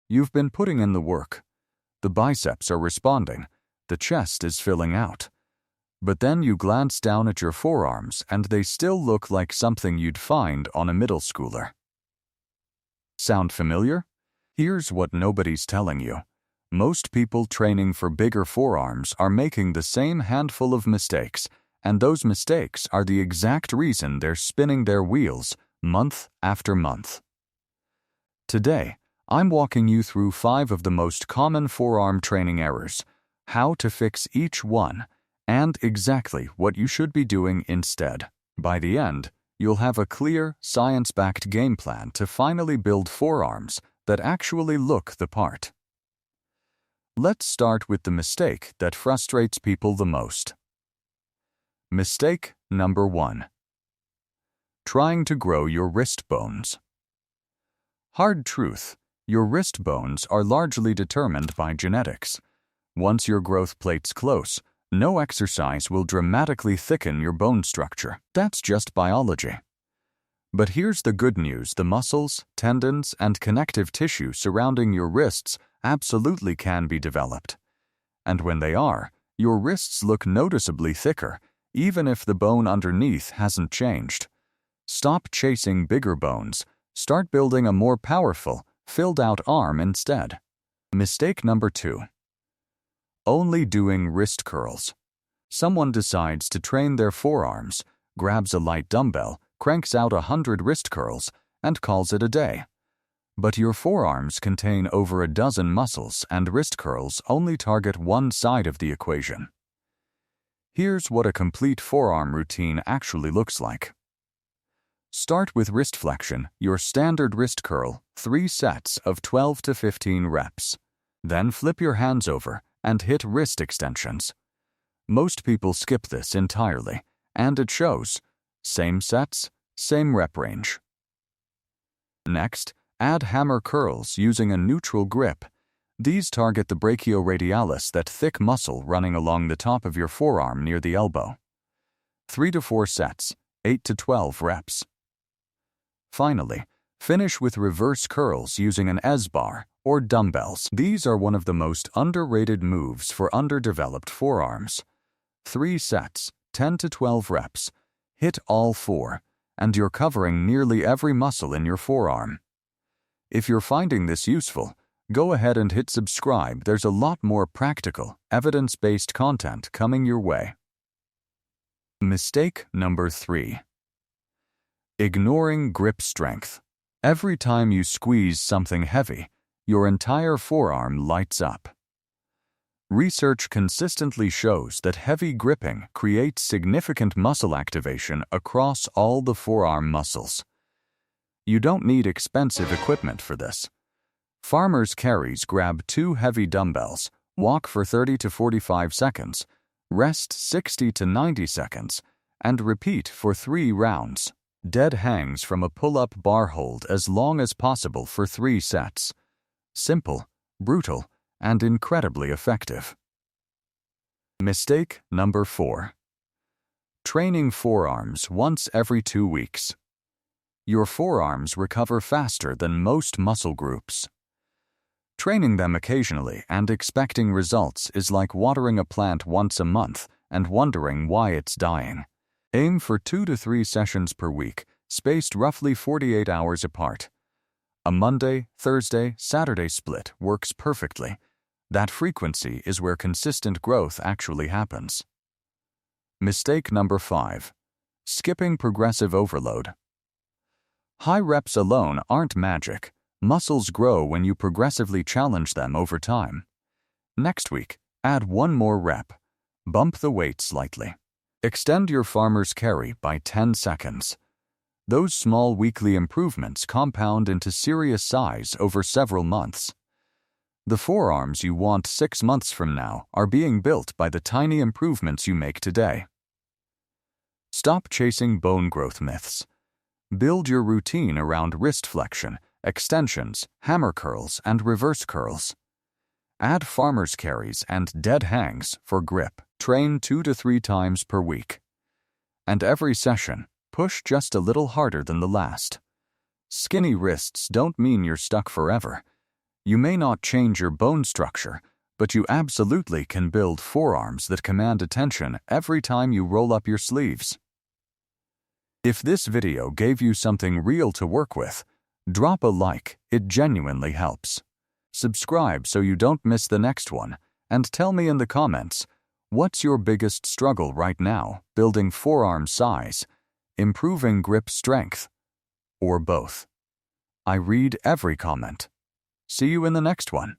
You've been putting in the work. The biceps are responding. The chest is filling out. But then you glance down at your forearms and they still look like something you'd find on a middle schooler. Sound familiar? Here's what nobody's telling you. Most people training for bigger forearms are making the same handful of mistakes, and those mistakes are the exact reason they're spinning their wheels month after month. Today, I'm walking you through 5 of the most common forearm training errors, how to fix each one, and exactly what you should be doing instead. By the end, you'll have a clear, science-backed game plan to finally build forearms that actually look the part. Let's start with the mistake that frustrates people the most. Mistake number 1. Trying to grow your wrist bones. Hard truth, your wrist bones are largely determined by genetics. Once your growth plate's close, no exercise will dramatically thicken your bone structure. That's just biology. But here's the good news: the muscles, tendons, and connective tissue surrounding your wrists absolutely can be developed. And when they are, your wrists look noticeably thicker, even if the bone underneath hasn't changed. Stop chasing bigger bones. Start building a more powerful, filled-out arm instead. Mistake number 2. Only doing wrist curls. Someone decides to train their forearms, grabs a light dumbbell, cranks out 100 wrist curls, and calls it a day. But your forearms contain over a dozen muscles, and wrist curls only target one side of the equation. Here's what a complete forearm routine actually looks like. Start with wrist flexion, your standard wrist curl, 3 sets of 12 to 15 reps. Then flip your hands over and hit wrist extensions. Most people skip this entirely, and it shows. Same sets, same rep range. Next, add hammer curls using a neutral grip. These target the brachioradialis, that thick muscle running along the top of your forearm near the elbow. 3 to 4 sets, 8 to 12 reps. Finally, finish with reverse curls using an S-bar or dumbbells. These are one of the most underrated moves for underdeveloped forearms. 3 sets, 10 to 12 reps. Hit all 4, and you're covering nearly every muscle in your forearm. If you're finding this useful, go ahead and hit subscribe. There's a lot more practical, evidence-based content coming your way. Mistake number 3. Ignoring grip strength. Every time you squeeze something heavy, your entire forearm lights up. Research consistently shows that heavy gripping creates significant muscle activation across all the forearm muscles. You don't need expensive equipment for this. Farmers' carries: grab 2 heavy dumbbells, walk for 30 to 45 seconds, rest 60 to 90 seconds, and repeat for 3 rounds. Dead hangs from a pull-up bar hold as long as possible for 3 sets. Simple, brutal, and incredibly effective. Mistake number 4. Training forearms once every 2 weeks. Your forearms recover faster than most muscle groups. Training them occasionally and expecting results is like watering a plant once a month and wondering why it's dying. Aim for 2 to 3 sessions per week, spaced roughly 48 hours apart. A Monday, Thursday, Saturday split works perfectly. That frequency is where consistent growth actually happens. Mistake number 5. Skipping progressive overload. High reps alone aren't magic. Muscles grow when you progressively challenge them over time. Next week, add 1 more rep. Bump the weight slightly. Extend your farmer's carry by 10 seconds. Those small weekly improvements compound into serious size over several months. The forearms you want 6 months from now are being built by the tiny improvements you make today. Stop chasing bone growth myths. Build your routine around wrist flexion, extensions, hammer curls, and reverse curls. Add farmer's carries and dead hangs for grip. Train 2 to 3 times per week. And every session, push just a little harder than the last. Skinny wrists don't mean you're stuck forever. You may not change your bone structure, but you absolutely can build forearms that command attention every time you roll up your sleeves. If this video gave you something real to work with, drop a like, it genuinely helps. Subscribe so you don't miss the next one, and tell me in the comments, what's your biggest struggle right now, building forearm size, improving grip strength, or both? I read every comment. See you in the next one.